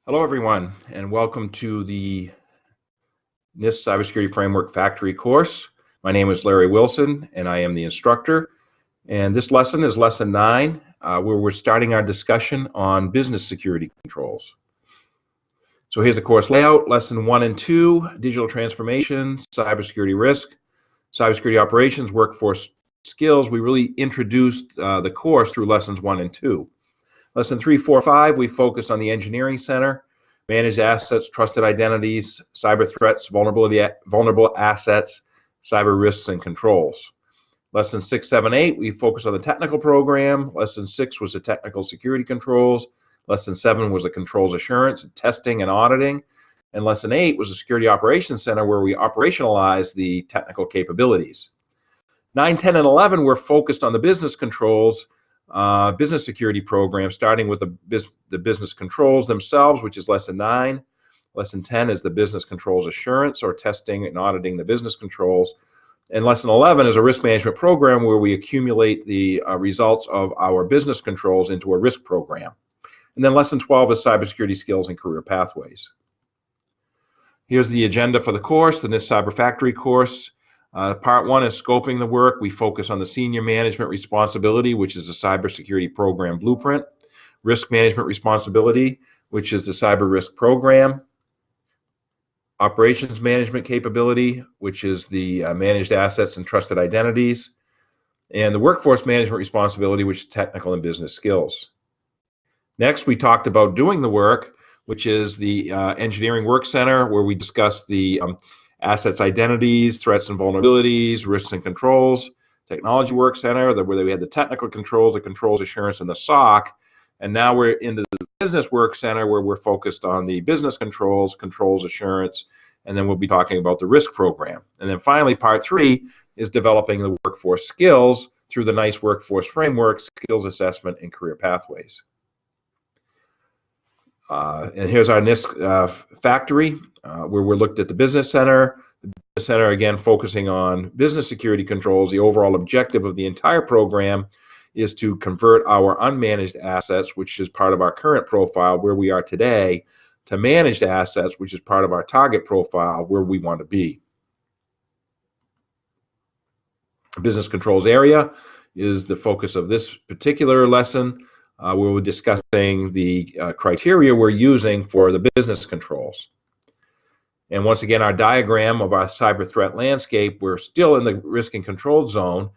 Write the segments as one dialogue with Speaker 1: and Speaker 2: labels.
Speaker 1: Hello, everyone, and welcome to the NIST Cybersecurity Framework Factory course. My name is Larry Wilson, and I am the instructor. And this lesson is Lesson 9, where we're starting our discussion on business security controls. So here's the course layout. Lesson 1 and 2, digital transformation, cybersecurity risk, cybersecurity operations, workforce skills. We really introduced the course through Lessons 1 and 2. Lesson 3, 4, 5, we focused on the engineering center, managed assets, trusted identities, cyber threats, vulnerable assets, cyber risks, and controls. Lesson 6, 7, 8, we focused on the technical program. Lesson 6 was the technical security controls. Lesson 7 was the controls assurance, testing, and auditing. And Lesson 8 was the security operations center, where we operationalized the technical capabilities. 9, 10, and 11 were focused on the business controls, business security program, starting with the business controls themselves, which is Lesson 9. Lesson 10 is the business controls assurance, or testing and auditing the business controls. And Lesson 11 is a risk management program where we accumulate the results of our business controls into a risk program. And then Lesson 12 is cybersecurity skills and career pathways. Here's the agenda for the course, the NIST Cyber Factory course. Part 1 is scoping the work. We focus on the senior management responsibility, which is the cybersecurity program blueprint, risk management responsibility, which is the cyber risk program, operations management capability, which is the managed assets and trusted identities, and the workforce management responsibility, which is technical and business skills. Next, we talked about doing the work, which is the engineering work center, where we discussed the assets, identities, threats and vulnerabilities, risks and controls. Technology Work Center, where we had the technical controls, the controls assurance, and the SOC. And now we're into the Business Work Center, where we're focused on the business controls, controls assurance, and then we'll be talking about the risk program. And then finally, Part 3 is developing the workforce skills through the NICE Workforce Framework, skills assessment, and career pathways. And here's our NIST factory, where we're looked at the business center. The business center, again, focusing on business security controls. The overall objective of the entire program is to convert our unmanaged assets, which is part of our current profile where we are today, to managed assets, which is part of our target profile where we want to be. The business controls area is the focus of this particular lesson. Where we're discussing the criteria we're using for the business controls. And once again, our diagram of our cyber threat landscape, we're still in the risk and control zone.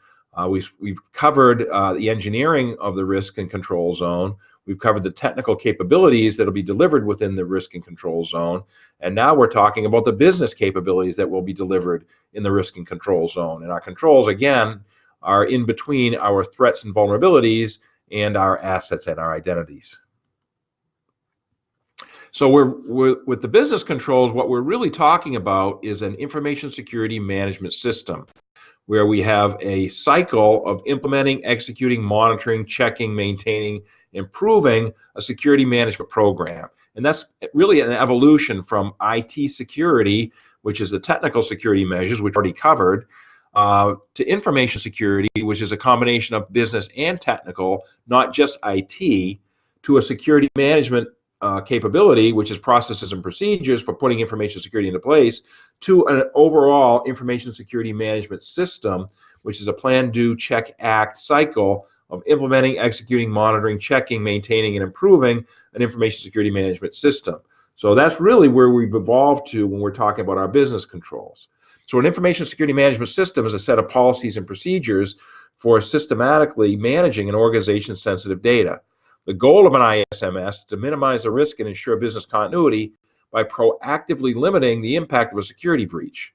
Speaker 1: We've covered the engineering of the risk and control zone. We've covered the technical capabilities that will be delivered within the risk and control zone. And now we're talking about the business capabilities that will be delivered in the risk and control zone. And our controls, again, are in between our threats and vulnerabilities and our assets and our identities. So with the business controls, what we're really talking about is an information security management system, where we have a cycle of implementing, executing, monitoring, checking, maintaining, improving a security management program. And that's really an evolution from IT security, which is the technical security measures, which we already covered, to information security, which is a combination of business and technical, not just IT, to a security management capability, which is processes and procedures for putting information security into place, to an overall information security management system, which is a plan, do, check, act cycle of implementing, executing, monitoring, checking, maintaining, and improving an information security management system. So that's really where we've evolved to when we're talking about our business controls. So an information security management system is a set of policies and procedures for systematically managing an organization's sensitive data. The goal of an ISMS is to minimize the risk and ensure business continuity by proactively limiting the impact of a security breach.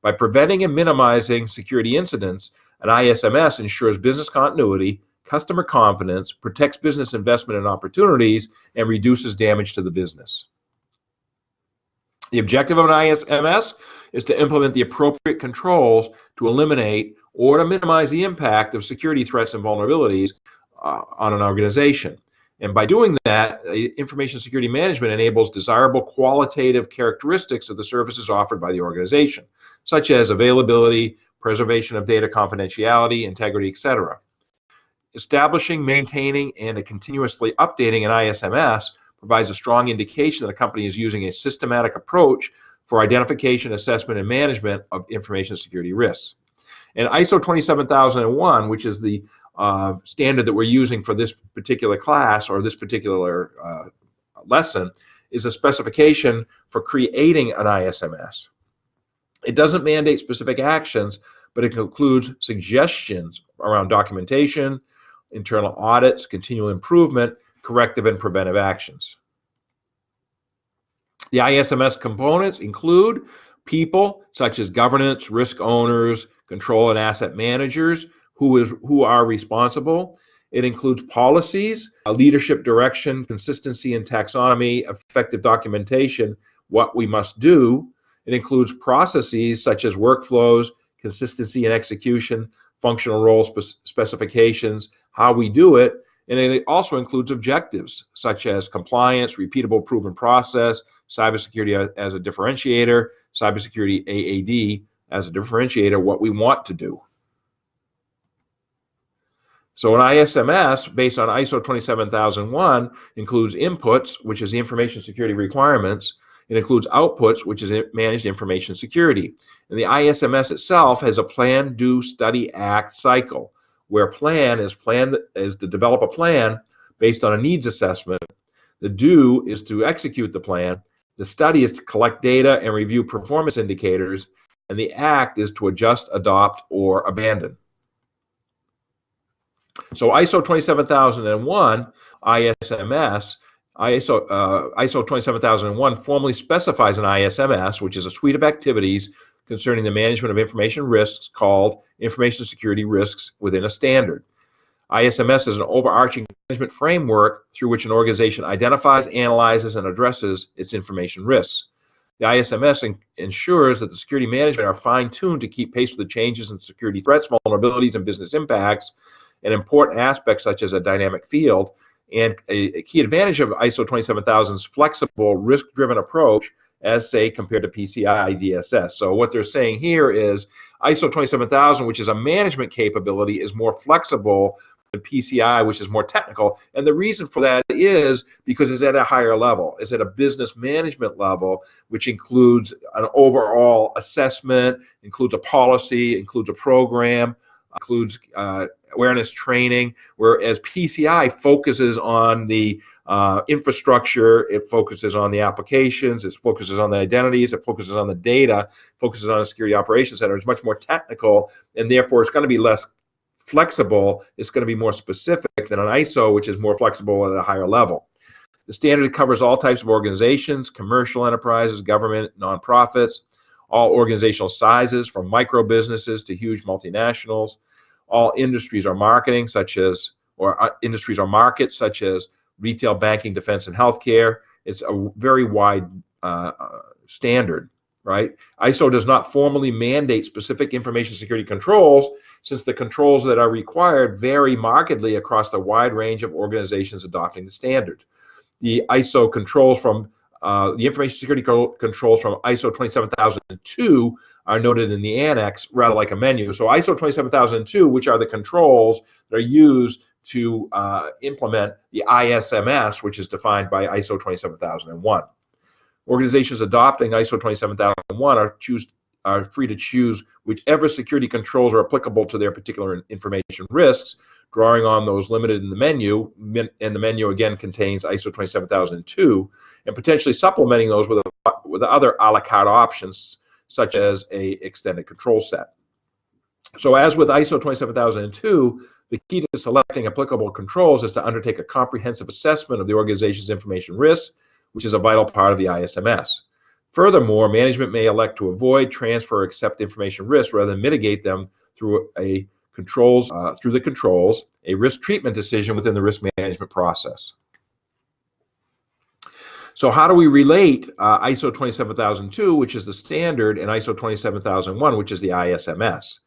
Speaker 1: By preventing and minimizing security incidents, an ISMS ensures business continuity, customer confidence, protects business investment and opportunities, and reduces damage to the business. The objective of an ISMS is to implement the appropriate controls to eliminate or to minimize the impact of security threats and vulnerabilities on an organization. And by doing that, information security management enables desirable qualitative characteristics of the services offered by the organization, such as availability, preservation of data confidentiality, integrity, etc. Establishing, maintaining, and continuously updating an ISMS provides a strong indication that a company is using a systematic approach for identification, assessment, and management of information security risks. And ISO 27001, which is the standard that we're using for this particular class or this particular lesson, is a specification for creating an ISMS. It doesn't mandate specific actions, but it includes suggestions around documentation, internal audits, continual improvement, corrective and preventive actions. The ISMS components include people such as governance, risk owners, control and asset managers who are responsible. It includes policies, leadership direction, consistency and taxonomy, effective documentation, what we must do. It includes processes such as workflows, consistency and execution, functional role specifications, how we do it, and it also includes objectives such as compliance, repeatable proven process, cybersecurity as a differentiator, cybersecurity AAD as a differentiator, what we want to do. So an ISMS based on ISO 27001 includes inputs, which is the information security requirements. It includes outputs, which is managed information security. And the ISMS itself has a plan, do, study, act cycle, where plan is to develop a plan based on a needs assessment. The do is to execute the plan. The study is to collect data and review performance indicators. And the act is to adjust, adopt, or abandon. So ISO 27001 ISMS, ISO 27001 formally specifies an ISMS, which is a suite of activities concerning the management of information risks called information security risks within a standard. ISMS is an overarching management framework through which an organization identifies, analyzes, and addresses its information risks. The ISMS ensures that the security management are fine-tuned to keep pace with the changes in security threats, vulnerabilities, and business impacts, and important aspects such as a dynamic field. And a key advantage of ISO 27000's flexible, risk-driven approach, as say compared to PCI DSS. So what they're saying here is ISO 27000, which is a management capability, is more flexible than PCI, which is more technical. And the reason for that is because it's at a higher level. It's at a business management level, which includes an overall assessment, includes a policy, includes a program, includes awareness training, whereas PCI focuses on the infrastructure, it focuses on the applications, it focuses on the identities, it focuses on the data, focuses on a security operations center. It's much more technical, and therefore it's going to be less flexible. It's going to be more specific than an ISO, which is more flexible at a higher level. The standard covers all types of organizations, commercial enterprises, government, nonprofits, all organizational sizes from micro businesses to huge multinationals. All industries are marketing, industries are markets such as retail, banking, defense, and healthcare. It's a very wide standard, right? ISO does not formally mandate specific information security controls, since the controls that are required vary markedly across a wide range of organizations adopting the standard. The ISO controls from the information security controls from ISO 27002 are noted in the annex, rather like a menu. So ISO 27002, which are the controls that are used to implement the ISMS, which is defined by ISO 27001. Organizations adopting ISO 27001 are free to choose whichever security controls are applicable to their particular information risks, drawing on those limited in the menu, and the menu again contains ISO 27002, and potentially supplementing those with other a la carte options, such as a extended control set. So as with ISO 27002, the key to selecting applicable controls is to undertake a comprehensive assessment of the organization's information risks, which is a vital part of the ISMS. Furthermore, management may elect to avoid, transfer, or accept information risks rather than mitigate them through the controls, a risk treatment decision within the risk management process. So how do we relate ISO 27002, which is the standard, and ISO 27001, which is the ISMS?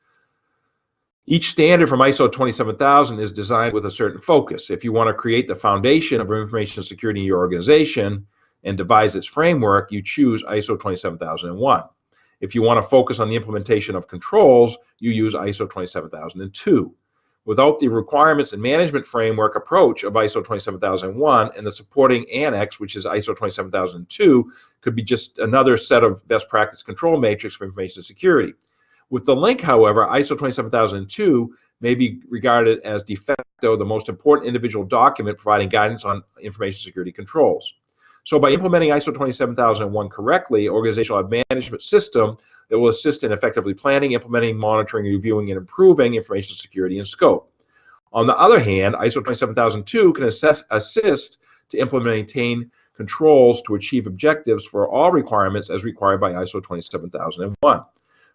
Speaker 1: Each standard from ISO 27000 is designed with a certain focus. If you want to create the foundation of information security in your organization and devise its framework, you choose ISO 27001. If you want to focus on the implementation of controls, you use ISO 27002. Without the requirements and management framework approach of ISO 27001 and the supporting annex, which is ISO 27002, could be just another set of best practice control matrix for information security. With the link, however, ISO 27002 may be regarded as de facto the most important individual document providing guidance on information security controls. So by implementing ISO 27001 correctly, organizations will have a management system that will assist in effectively planning, implementing, monitoring, reviewing, and improving information security and scope. On the other hand, ISO 27002 can assist to implement and maintain controls to achieve objectives for all requirements as required by ISO 27001.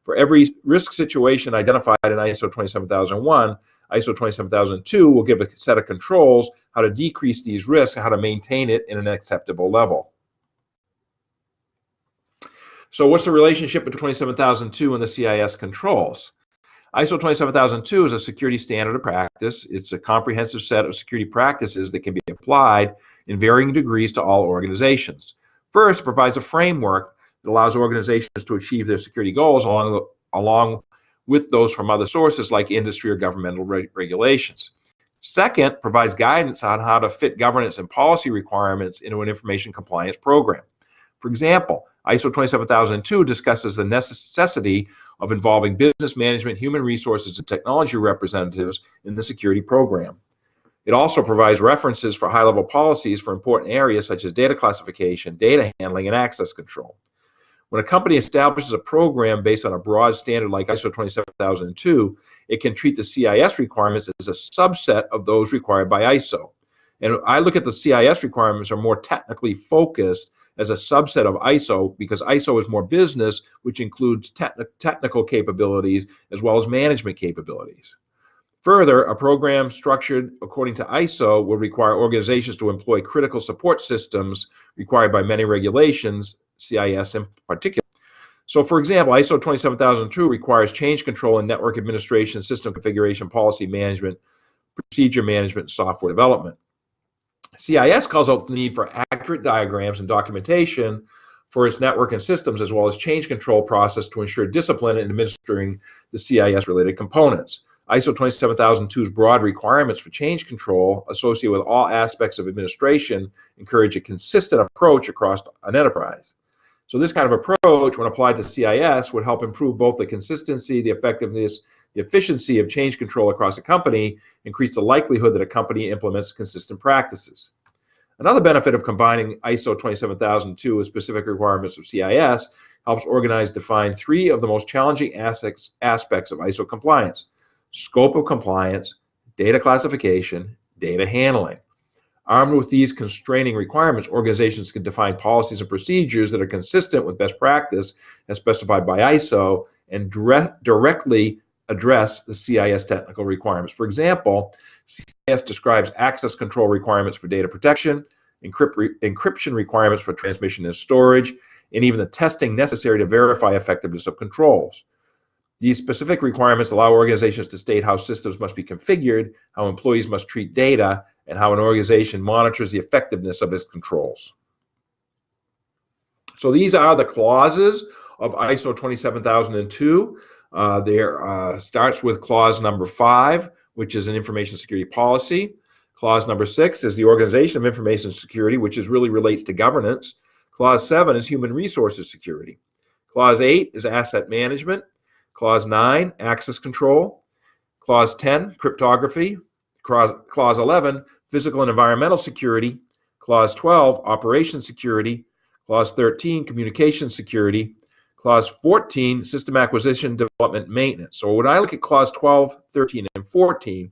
Speaker 1: For every risk situation identified in ISO 27001, ISO 27002 will give a set of controls how to decrease these risks and how to maintain it in an acceptable level. So what's the relationship between 27002 and the CIS controls? ISO 27002 is a security standard of practice. It's a comprehensive set of security practices that can be applied in varying degrees to all organizations. First, it provides a framework that allows organizations to achieve their security goals along with those from other sources like industry or governmental regulations. Second, provides guidance on how to fit governance and policy requirements into an information compliance program. For example, ISO 27002 discusses the necessity of involving business management, human resources, and technology representatives in the security program. It also provides references for high-level policies for important areas such as data classification, data handling, and access control. When a company establishes a program based on a broad standard like ISO 27002, it can treat the CIS requirements as a subset of those required by ISO. And I look at the CIS requirements are more technically focused as a subset of ISO because ISO is more business, which includes technical capabilities as well as management capabilities. Further, a program structured according to ISO will require organizations to employ critical support systems required by many regulations, CIS in particular. So for example, ISO 27002 requires change control and network administration, system configuration, policy management, procedure management, and software development. CIS calls out the need for accurate diagrams and documentation for its network and systems, as well as change control process to ensure discipline in administering the CIS-related components. ISO 27002's broad requirements for change control associated with all aspects of administration encourage a consistent approach across an enterprise. So this kind of approach, when applied to CIS, would help improve both the consistency, the effectiveness, the efficiency of change control across a company, increase the likelihood that a company implements consistent practices. Another benefit of combining ISO 27002 with specific requirements of CIS helps organize define three of the most challenging aspects of ISO compliance: scope of compliance, data classification, data handling. Armed with these constraining requirements, organizations can define policies and procedures that are consistent with best practice as specified by ISO and directly address the CIS technical requirements. For example, CIS describes access control requirements for data protection, encryption requirements for transmission and storage, and even the testing necessary to verify effectiveness of controls. These specific requirements allow organizations to state how systems must be configured, how employees must treat data, and how an organization monitors the effectiveness of its controls. So these are the clauses of ISO 27002. There starts with clause number 5, which is an information security policy. Clause number 6 is the organization of information security, which really relates to governance. Clause 7 is human resources security. Clause 8 is asset management. Clause 9, access control. Clause 10, cryptography. Clause 11, physical and environmental security. Clause 12, operation security. Clause 13, communication security. Clause 14, system acquisition, development, maintenance. So when I look at Clause 12, 13, and 14,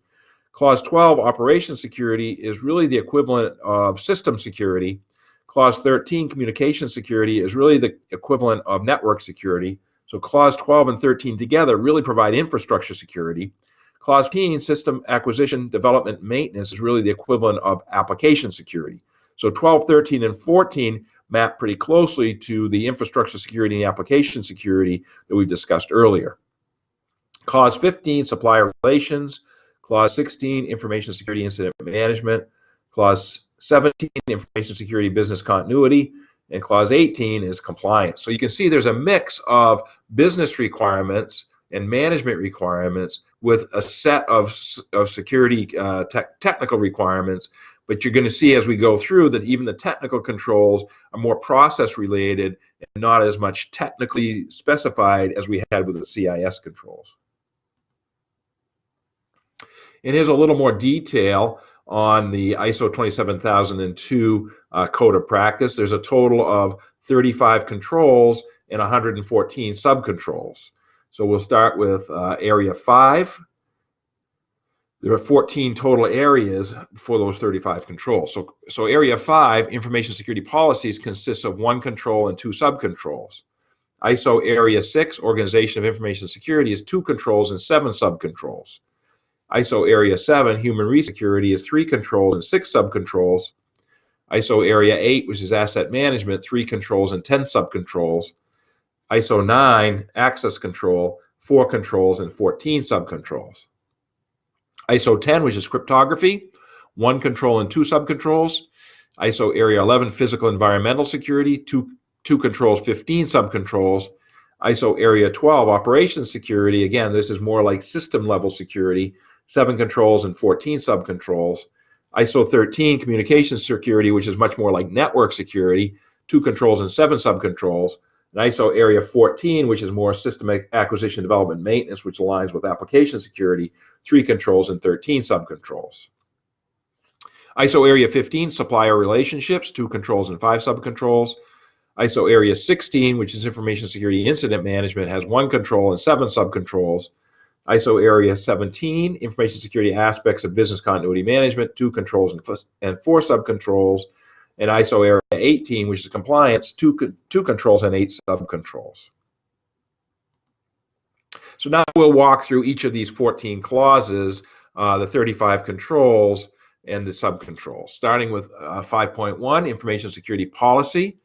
Speaker 1: Clause 12, operation security, is really the equivalent of system security. Clause 13, communication security, is really the equivalent of network security. So Clause 12 and 13 together really provide infrastructure security. Clause 15, system acquisition, development, maintenance, is really the equivalent of application security. So 12, 13, and 14 map pretty closely to the infrastructure security and the application security that we discussed earlier. Clause 15, supplier relations. Clause 16, information security incident management. Clause 17, information security business continuity. And Clause 18 is compliance. So you can see there's a mix of business requirements and management requirements with a set of security technical requirements. But you're going to see as we go through that even the technical controls are more process related and not as much technically specified as we had with the CIS controls. And here's a little more detail on the ISO 27002 Code of Practice. There's a total of 35 controls and 114 subcontrols. So we'll start with Area 5. There are 14 total areas for those 35 controls. So Area 5, Information Security Policies, consists of 1 control and 2 subcontrols. ISO Area 6, Organization of Information Security, is 2 controls and 7 subcontrols. ISO Area 7, Human Resource Security, is 3 controls and 6 subcontrols. ISO Area 8, which is Asset Management, 3 controls and 10 subcontrols. ISO 9, Access Control, 4 controls and 14 subcontrols. ISO 10, which is Cryptography, 1 control and 2 subcontrols. ISO Area 11, Physical Environmental Security, 2 controls, 15 subcontrols. ISO Area 12, Operations Security, again, this is more like system level security, 7 controls and 14 subcontrols. ISO 13, Communications Security, which is much more like network security, 2 controls and 7 subcontrols. And ISO Area 14, which is more System Acquisition, Development, Maintenance, which aligns with application security, 3 controls and 13 subcontrols. ISO Area 15, Supplier Relationships, 2 controls and 5 subcontrols. ISO Area 16, which is Information Security Incident Management, has 1 control and 7 subcontrols. ISO Area 17, Information Security Aspects of Business Continuity Management, 2 controls and 4 subcontrols. And ISO Area 18, which is Compliance, 2 controls and 8 subcontrols. So now we'll walk through each of these 14 clauses, the 35 controls, and the subcontrols. Starting with 5.1, Information Security Policy.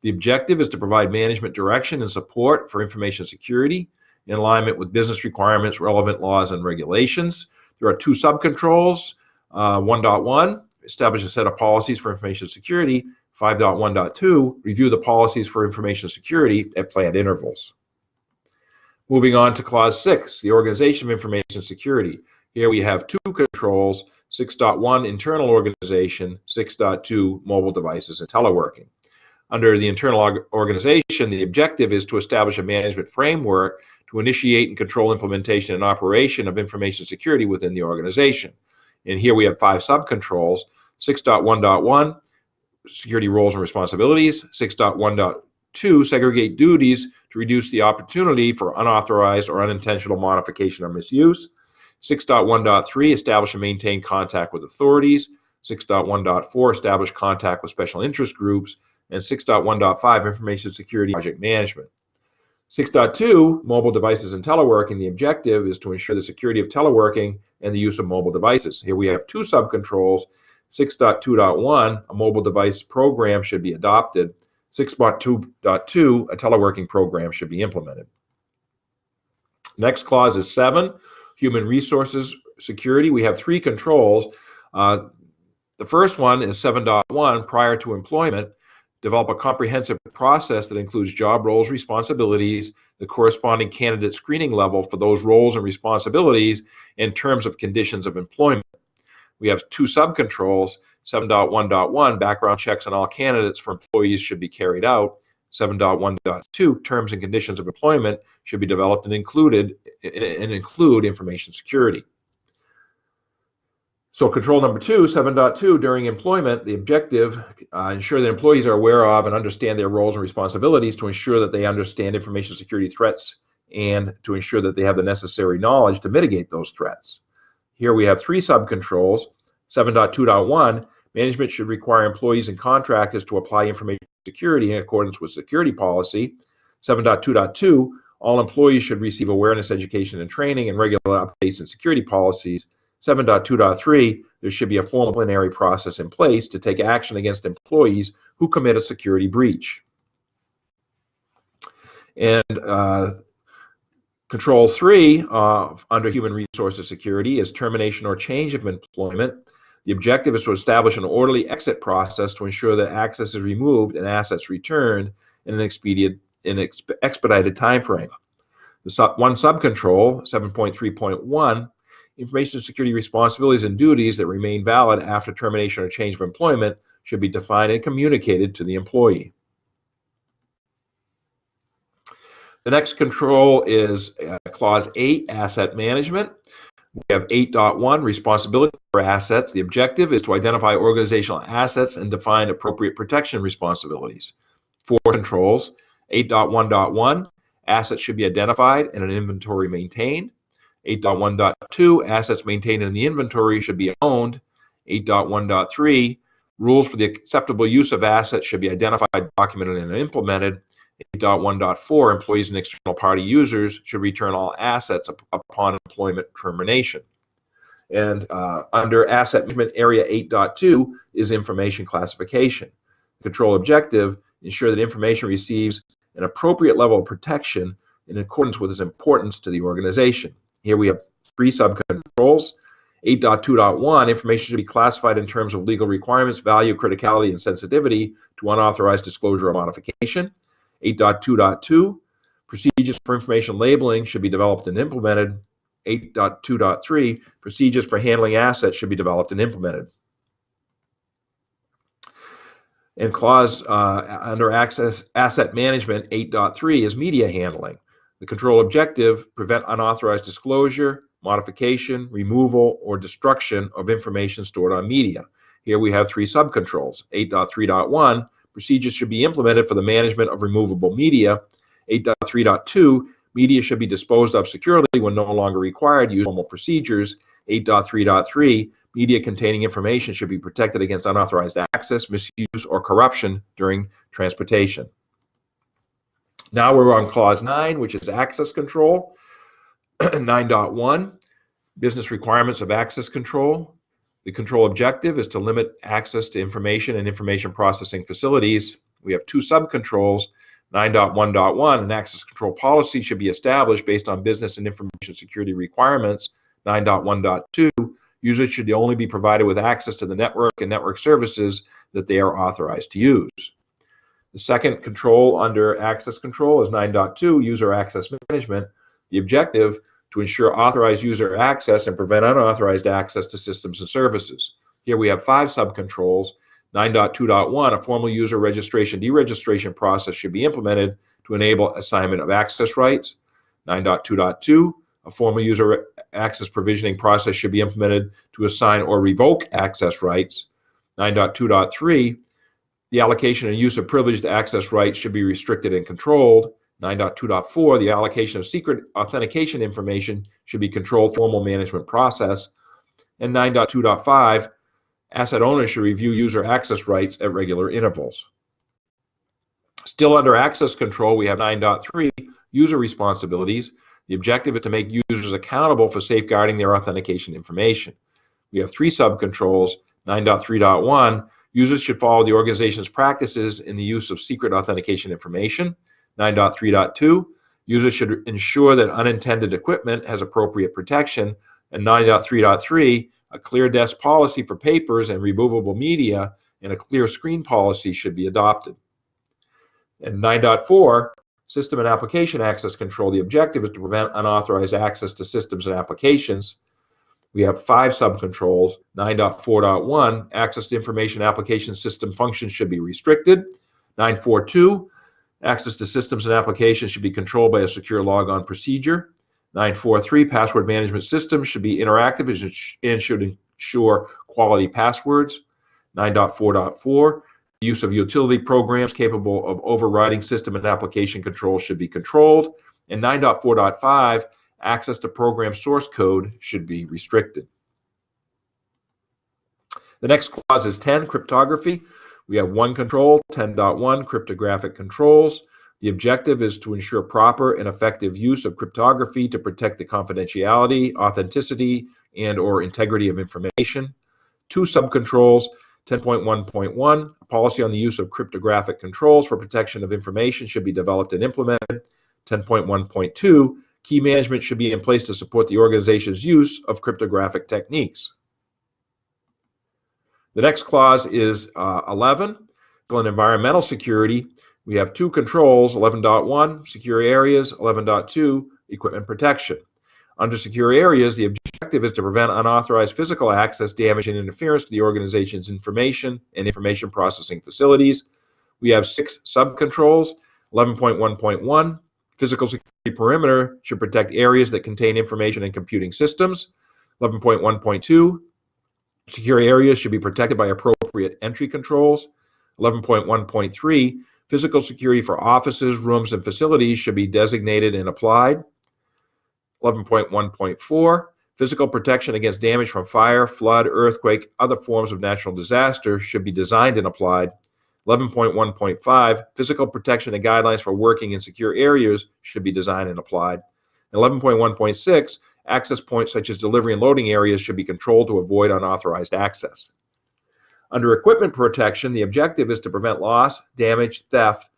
Speaker 1: The objective is to provide management direction and support for information security in alignment with business requirements, relevant laws, and regulations. There are 2 subcontrols. 1.1, establish a set of policies for information security. 5.1.2, review the policies for information security at planned intervals. Moving on to Clause 6, the organization of information security. Here we have 2 controls, 6.1, internal organization, 6.2, mobile devices and teleworking. Under the internal organization, the objective is to establish a management framework to initiate and control implementation and operation of information security within the organization. And here we have 5 subcontrols, 6.1.1, security roles and responsibilities, 6.1.2, segregate duties to reduce the opportunity for unauthorized or unintentional modification or misuse, 6.1.3, establish and maintain contact with authorities, 6.1.4, establish contact with special interest groups, and 6.1.5, information security project management. 6.2, mobile devices and teleworking. The objective is to ensure the security of teleworking and the use of mobile devices. Here we have 2 subcontrols. 6.2.1, a mobile device program should be adopted. 6.2.2, a teleworking program should be implemented. Next clause is 7, human resources security. We have 3 controls. The first one is 7.1, prior to employment. Develop a comprehensive process that includes job roles, responsibilities, the corresponding candidate screening level for those roles and responsibilities in terms of conditions of employment. We have 2 subcontrols, 7.1.1, background checks on all candidates for employees should be carried out. 7.1.2, terms and conditions of employment should be developed and include information security. So control number 2, 7.2, during employment, the objective, ensure that employees are aware of and understand their roles and responsibilities to ensure that they understand information security threats and to ensure that they have the necessary knowledge to mitigate those threats. Here we have 3 subcontrols. 7.2.1, management should require employees and contractors to apply information security in accordance with security policy. 7.2.2, all employees should receive awareness, education, and training and regular updates in security policies. 7.2.3, there should be a formal disciplinary process in place to take action against employees who commit a security breach. And Control 3 under Human Resources Security is termination or change of employment. The objective is to establish an orderly exit process to ensure that access is removed and assets returned in an expedited time frame. One subcontrol, 7.3.1, information security responsibilities and duties that remain valid after termination or change of employment should be defined and communicated to the employee. The next control is Clause 8, asset management. We have 8.1, responsibility for assets. The objective is to identify organizational assets and define appropriate protection responsibilities. 4 controls, 8.1.1, assets should be identified and an inventory maintained. 8.1.2, assets maintained in the inventory should be owned. 8.1.3, rules for the acceptable use of assets should be identified, documented, and implemented. 8.1.4, employees and external party users should return all assets upon employment termination. And under Asset Management Area 8.2 is information classification. Control objective, ensure that information receives an appropriate level of protection in accordance with its importance to the organization. Here we have 3 subcontrols. 8.2.1, information should be classified in terms of legal requirements, value, criticality, and sensitivity to unauthorized disclosure or modification. 8.2.2, procedures for information labeling should be developed and implemented. 8.2.3, procedures for handling assets should be developed and implemented. And clause under asset management 8.3 is media handling. The control objective, prevent unauthorized disclosure, modification, removal, or destruction of information stored on media. Here we have 3 subcontrols. 8.3.1, procedures should be implemented for the management of removable media. 8.3.2, media should be disposed of securely when no longer required, use normal procedures. 8.3.3, media containing information should be protected against unauthorized access, misuse, or corruption during transportation. Now we're on Clause 9, which is access control. 9.1, business requirements of access control. The control objective is to limit access to information and information processing facilities. We have 2 subcontrols. 9.1.1, an access control policy should be established based on business and information security requirements. 9.1.2, users should only be provided with access to the network and network services that they are authorized to use. The second control under access control is 9.2, user access management. The objective, to ensure authorized user access and prevent unauthorized access to systems and services. Here we have 5 subcontrols. 9.2.1, a formal user registration deregistration process should be implemented to enable assignment of access rights. 9.2.2, a formal user access provisioning process should be implemented to assign or revoke access rights. 9.2.3, the allocation and use of privileged access rights should be restricted and controlled. 9.2.4, the allocation of secret authentication information should be controlled through a formal management process. And 9.2.5, asset owners should review user access rights at regular intervals. Still under access control, we have 9.3, user responsibilities. The objective is to make users accountable for safeguarding their authentication information. We have 3 subcontrols. 9.3.1, users should follow the organization's practices in the use of secret authentication information. 9.3.2, users should ensure that unintended equipment has appropriate protection. And 9.3.3, a clear desk policy for papers and removable media and a clear screen policy should be adopted. And 9.4, system and application access control. The objective is to prevent unauthorized access to systems and applications. We have 5 subcontrols. 9.4.1, access to information application system functions should be restricted. 9.4.2, access to systems and applications should be controlled by a secure logon procedure. 9.4.3, password management systems should be interactive and should ensure quality passwords. 9.4.4, the use of utility programs capable of overriding system and application controls should be controlled. And 9.4.5, access to program source code should be restricted. The next clause is 10, cryptography. We have 1 control, 10.1, cryptographic controls. The objective is to ensure proper and effective use of cryptography to protect the confidentiality, authenticity, and/or integrity of information. 2 subcontrols, 10.1.1, a policy on the use of cryptographic controls for protection of information should be developed and implemented. 10.1.2, key management should be in place to support the organization's use of cryptographic techniques. The next clause is 11, on environmental security. We have 2 controls, 11.1, secure areas, 11.2, equipment protection. Under secure areas, the objective is to prevent unauthorized physical access, damage, and interference to the organization's information and information processing facilities. We have 6 subcontrols. 11.1.1, physical security perimeter should protect areas that contain information and computing systems. 11.1.2, secure areas should be protected by appropriate entry controls. 11.1.3, physical security for offices, rooms, and facilities should be designated and applied. 11.1.4, physical protection against damage from fire, flood, earthquake, other forms of natural disaster should be designed and applied. 11.1.5, physical protection and guidelines for working in secure areas should be designed and applied. 11.1.6, access points such as delivery and loading areas should be controlled to avoid unauthorized access. Under equipment protection, the objective is to prevent loss, damage, theft,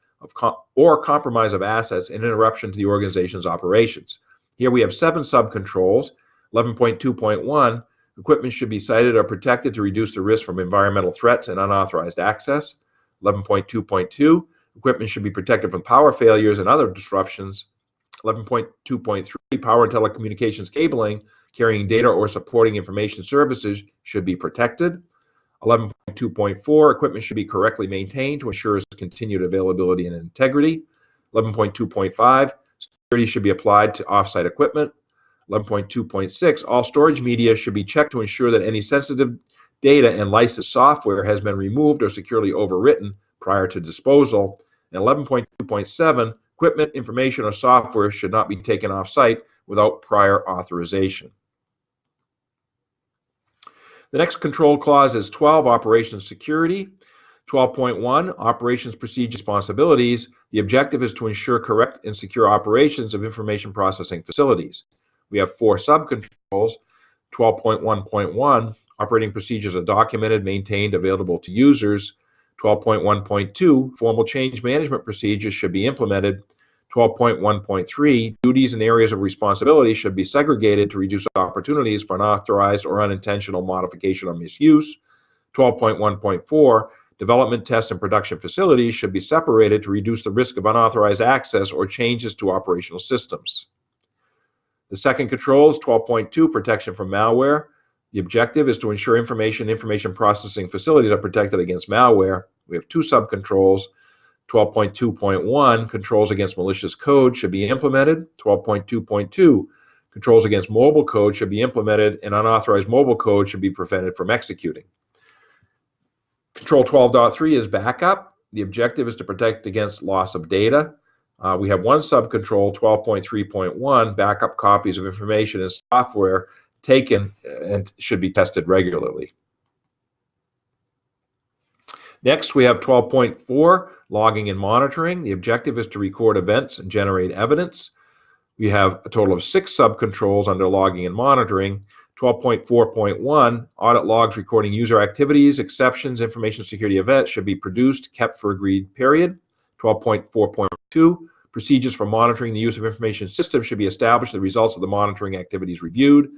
Speaker 1: or compromise of assets and interruption to the organization's operations. Here we have 7 subcontrols. 11.2.1, equipment should be sited or protected to reduce the risk from environmental threats and unauthorized access. 11.2.2, equipment should be protected from power failures and other disruptions. 11.2.3, power and telecommunications cabling carrying data or supporting information services should be protected. 11.2.4, equipment should be correctly maintained to ensure its continued availability and integrity. 11.2.5, security should be applied to offsite equipment. 11.2.6, all storage media should be checked to ensure that any sensitive data and licensed software has been removed or securely overwritten prior to disposal. And 11.2.7, equipment, information, or software should not be taken off-site without prior authorization. The next control clause is 12, operations security. 12.1, operations procedure responsibilities. The objective is to ensure correct and secure operations of information processing facilities. We have 4 subcontrols. 12.1.1, operating procedures are documented, maintained, available to users. 12.1.2, formal change management procedures should be implemented. 12.1.3, duties and areas of responsibility should be segregated to reduce opportunities for unauthorized or unintentional modification or misuse. 12.1.4, development, test, and production facilities should be separated to reduce the risk of unauthorized access or changes to operational systems. The second control is 12.2, protection from malware. The objective is to ensure information processing facilities are protected against malware. We have 2 subcontrols. 12.2.1, controls against malicious code should be implemented. 12.2.2, controls against mobile code should be implemented, and unauthorized mobile code should be prevented from executing. Control 12.3 is backup. The objective is to protect against loss of data. We have 1 subcontrol, 12.3.1, backup copies of information and software taken and should be tested regularly. Next, we have 12.4, logging and monitoring. The objective is to record events and generate evidence. We have a total of 6 subcontrols under logging and monitoring. 12.4.1, audit logs recording user activities, exceptions, information security events should be produced, kept for agreed period. 12.4.2, procedures for monitoring the use of information systems should be established. The results of the monitoring activities reviewed.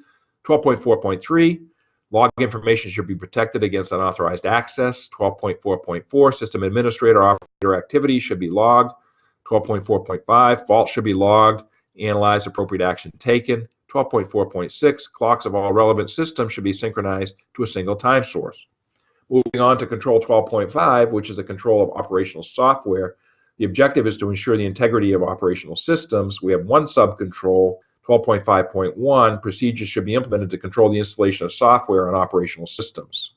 Speaker 1: 12.4.3, log information should be protected against unauthorized access. 12.4.4, system administrator operator activities should be logged. 12.4.5, faults should be logged, analyze, appropriate action taken. 12.4.6, clocks of all relevant systems should be synchronized to a single time source. Moving on to control 12.5, which is the control of operational software. The objective is to ensure the integrity of operational systems. We have 1 subcontrol. 12.5.1, procedures should be implemented to control the installation of software on operational systems.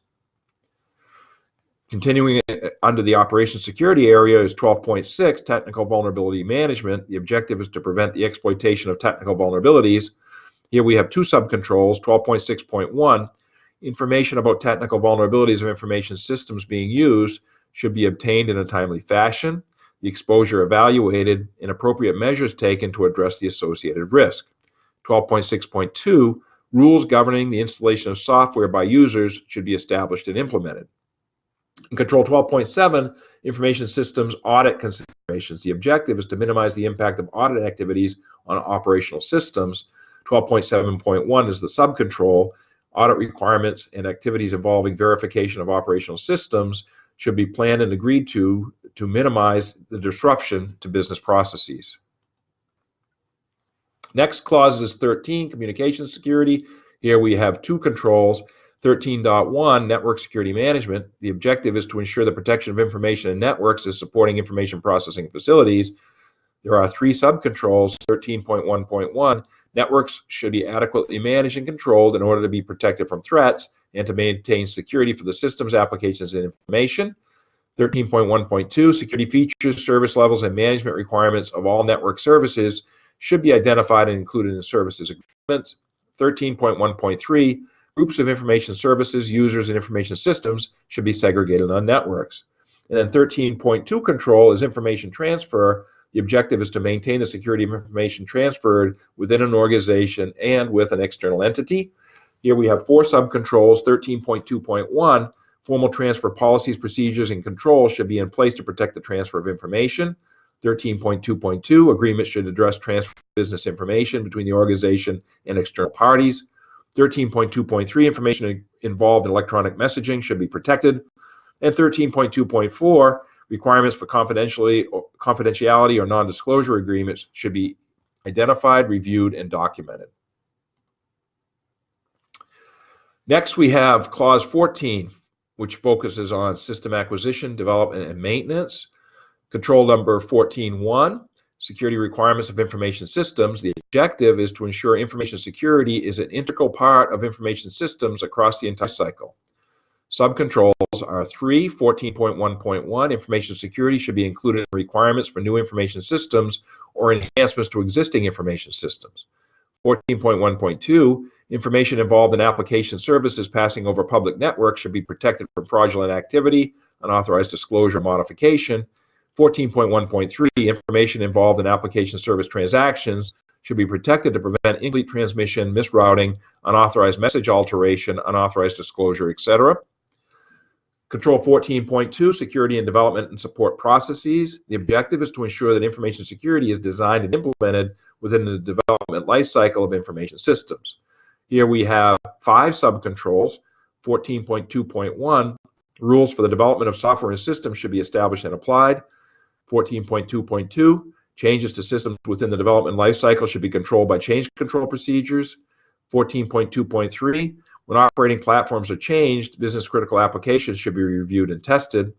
Speaker 1: Continuing under the operations security area is 12.6, technical vulnerability management. The objective is to prevent the exploitation of technical vulnerabilities. Here we have 2 subcontrols. 12.6.1, information about technical vulnerabilities of information systems being used should be obtained in a timely fashion, the exposure evaluated, and appropriate measures taken to address the associated risk. 12.6.2, rules governing the installation of software by users should be established and implemented. In Control 12.7, information systems audit considerations. The objective is to minimize the impact of audit activities on operational systems. 12.7.1 is the subcontrol. Audit requirements and activities involving verification of operational systems should be planned and agreed to minimize the disruption to business processes. Next clause is 13, communication security. Here we have two controls. 13.1, network security management. The objective is to ensure the protection of information in networks is supporting information processing facilities. There are three subcontrols. 13.1.1, networks should be adequately managed and controlled in order to be protected from threats and to maintain security for the systems, applications, and information. 13.1.2, security features, service levels, and management requirements of all network services should be identified and included in services agreements. 13.1.3, groups of information services, users, and information systems should be segregated on networks. And then 13.2 control is information transfer. The objective is to maintain the security of information transferred within an organization and with an external entity. Here we have four subcontrols. 13.2.1, formal transfer policies, procedures, and controls should be in place to protect the transfer of information. 13.2.2, agreements should address transfer of business information between the organization and external parties. 13.2.3, information involved in electronic messaging should be protected. And 13.2.4, requirements for confidentiality or non-disclosure agreements should be identified, reviewed, and documented. Next, we have Clause 14, which focuses on system acquisition, development, and maintenance. Control number 14.1, security requirements of information systems. The objective is to ensure information security is an integral part of information systems across the entire cycle. Subcontrols are 3, 14.1.1, information security should be included in requirements for new information systems or enhancements to existing information systems. 14.1.2, information involved in application services passing over public networks should be protected from fraudulent activity, unauthorized disclosure, modification. 14.1.3, information involved in application service transactions should be protected to prevent incomplete transmission, misrouting, unauthorized message alteration, unauthorized disclosure, etc. Control 14.2, security and development and support processes. The objective is to ensure that information security is designed and implemented within the development lifecycle of information systems. Here we have 5 subcontrols. 14.2.1, rules for the development of software and systems should be established and applied. 14.2.2, changes to systems within the development lifecycle should be controlled by change control procedures. 14.2.3, when operating platforms are changed, business critical applications should be reviewed and tested.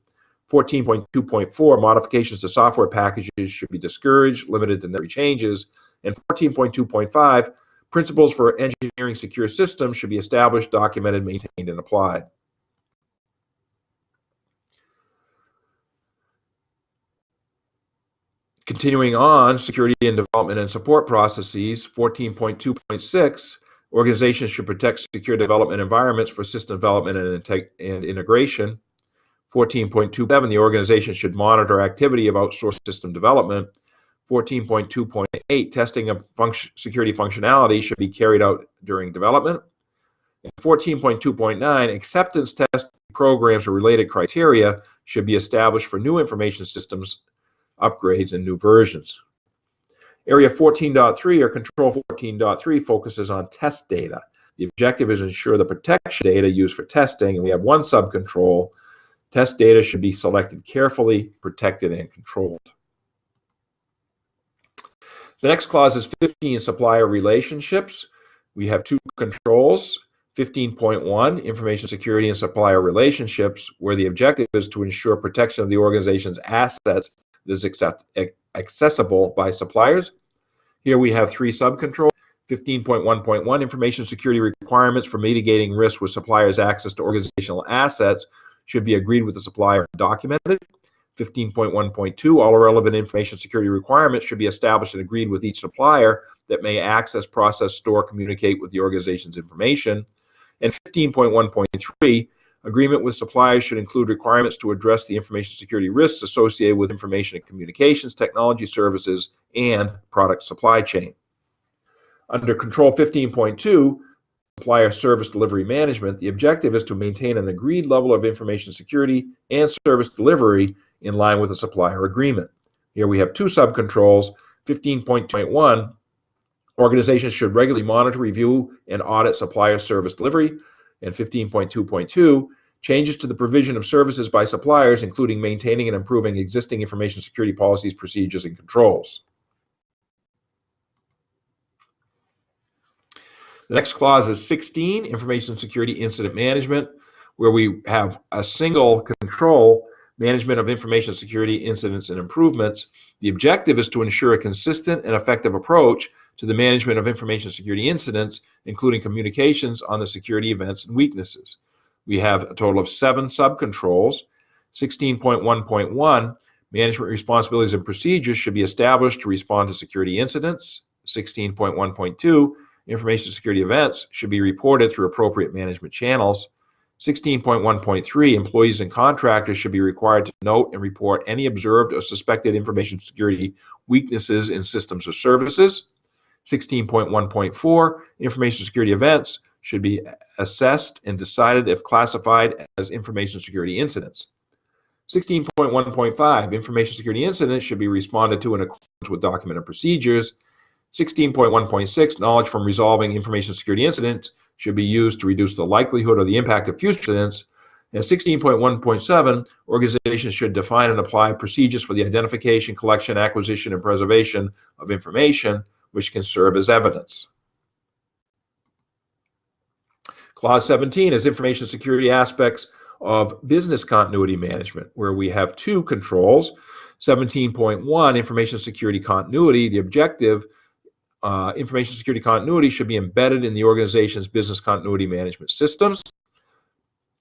Speaker 1: 14.2.4, modifications to software packages should be discouraged, limited to necessary changes. And 14.2.5, principles for engineering secure systems should be established, documented, maintained, and applied. Continuing on, security and development and support processes. 14.2.6, organizations should protect secure development environments for system development and integration. 14.27, the organization should monitor activity of outsourced system development. 14.2.8, testing of security functionality should be carried out during development. 14.2.9, acceptance test programs or related criteria should be established for new information systems upgrades and new versions. Area 14.3 or Control 14.3 focuses on test data. The objective is to ensure the protection data used for testing, and we have one subcontrol. Test data should be selected carefully, protected, and controlled. The next clause is 15, supplier relationships. We have 2 controls. 15.1, information security and supplier relationships, where the objective is to ensure protection of the organization's assets that is accessible by suppliers. Here we have 3 subcontrols. 15.1.1, information security requirements for mitigating risk with suppliers' access to organizational assets should be agreed with the supplier and documented. 15.1.2, all relevant information security requirements should be established and agreed with each supplier that may access, process, store, communicate with the organization's information. And 15.1.3, agreement with suppliers should include requirements to address the information security risks associated with information and communications, technology services, and product supply chain. Under Control 15.2, supplier service delivery management, the objective is to maintain an agreed level of information security and service delivery in line with the supplier agreement. Here we have 2 subcontrols. 15.1, organizations should regularly monitor, review, and audit supplier service delivery. And 15.2.2, changes to the provision of services by suppliers, including maintaining and improving existing information security policies, procedures, and controls. The next clause is 16, Information Security Incident Management, where we have a single control, management of information security incidents and improvements. The objective is to ensure a consistent and effective approach to the management of information security incidents, including communications on the security events and weaknesses. We have a total of 7 subcontrols. 16.1.1, management responsibilities and procedures should be established to respond to security incidents. 16.1.2, information security events should be reported through appropriate management channels. 16.1.3, employees and contractors should be required to note and report any observed or suspected information security weaknesses in systems or services. 16.1.4, information security events should be assessed and decided if classified as information security incidents. 16.1.5, information security incidents should be responded to in accordance with documented procedures. 16.1.6, knowledge from resolving information security incidents should be used to reduce the likelihood or the impact of future incidents. And 16.1.7, organizations should define and apply procedures for the identification, collection, acquisition, and preservation of information which can serve as evidence. Clause 17 is information security aspects of business continuity management, where we have 2 controls. 17.1, information security continuity. The objective, information security continuity should be embedded in the organization's business continuity management systems.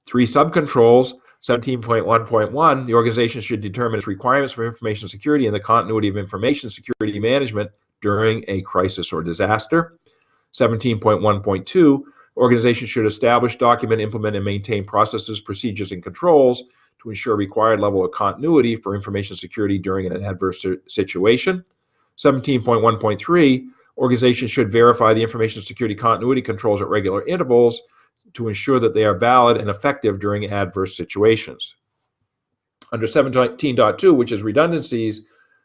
Speaker 1: 3 subcontrols. 17.1.1, the organization should determine its requirements for information security and the continuity of information security management during a crisis or disaster. 17.1.2, organizations should establish, document, implement, and maintain processes, procedures, and controls to ensure a required level of continuity for information security during an adverse situation. 17.1.3, organizations should verify the information security continuity controls at regular intervals to ensure that they are valid and effective during adverse situations. Under 17.2, which is redundancies,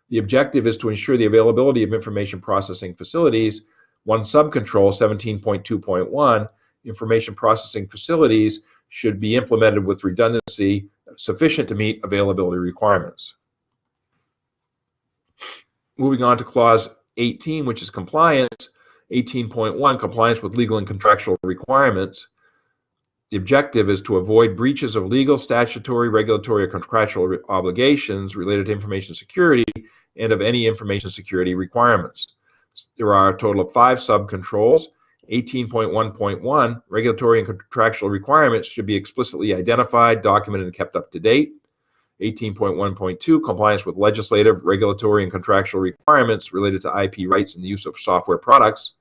Speaker 1: the objective is to ensure the availability of information processing facilities. 1 subcontrol, 17.2.1, information processing facilities should be implemented with redundancy sufficient to meet availability requirements. Moving on to clause 18, which is compliance. 18.1, compliance with legal and contractual requirements. The objective is to avoid breaches of legal, statutory, regulatory, or contractual obligations related to information security and of any information security requirements. There are a total of 5 subcontrols. 18.1.1, regulatory and contractual requirements should be explicitly identified, documented, and kept up to date. 18.1.2, compliance with legislative, regulatory, and contractual requirements related to IP rights and the use of software products.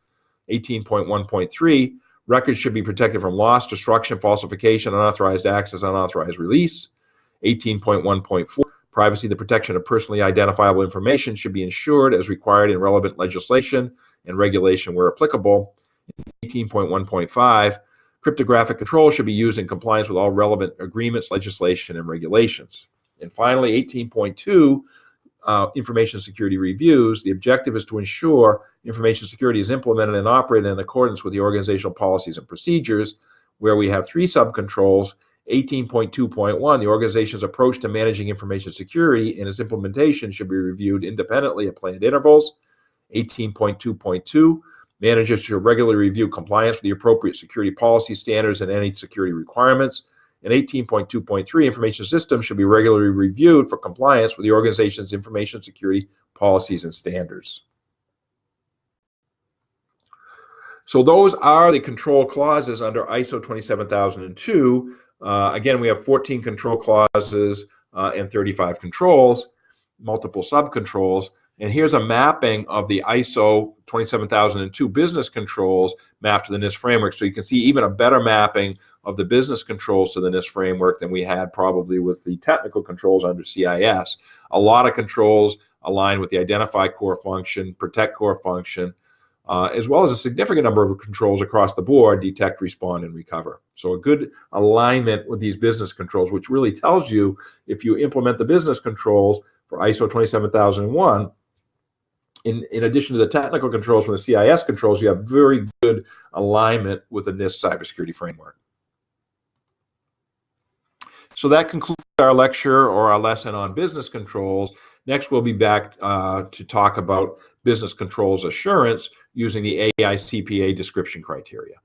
Speaker 1: 18.1.3, records should be protected from loss, destruction, falsification, unauthorized access, unauthorized release. 18.1.4, privacy, the protection of personally identifiable information should be ensured as required in relevant legislation and regulation where applicable. 18.1.5, cryptographic control should be used in compliance with all relevant agreements, legislation, and regulations. And finally, 18.2, information security reviews. The objective is to ensure information security is implemented and operated in accordance with the organizational policies and procedures, where we have 3 subcontrols. 18.2.1, the organization's approach to managing information security and its implementation should be reviewed independently at planned intervals. 18.2.2, managers should regularly review compliance with the appropriate security policy standards and any security requirements. And 18.2.3, information systems should be regularly reviewed for compliance with the organization's information security policies and standards. So those are the control clauses under ISO 27002. Again, we have 14 control clauses and 35 controls, multiple subcontrols. And here's a mapping of the ISO 27002 business controls mapped to the NIST framework. So you can see even a better mapping of the business controls to the NIST framework than we had probably with the technical controls under CIS. A lot of controls align with the identify core function, protect core function, as well as a significant number of controls across the board, detect, respond, and recover. So a good alignment with these business controls, which really tells you if you implement the business controls for ISO 27001, in addition to the technical controls from the CIS controls, you have very good alignment with the NIST cybersecurity framework. So that concludes our lecture or our lesson on business controls. Next, we'll be back to talk about business controls assurance using the AICPA description criteria.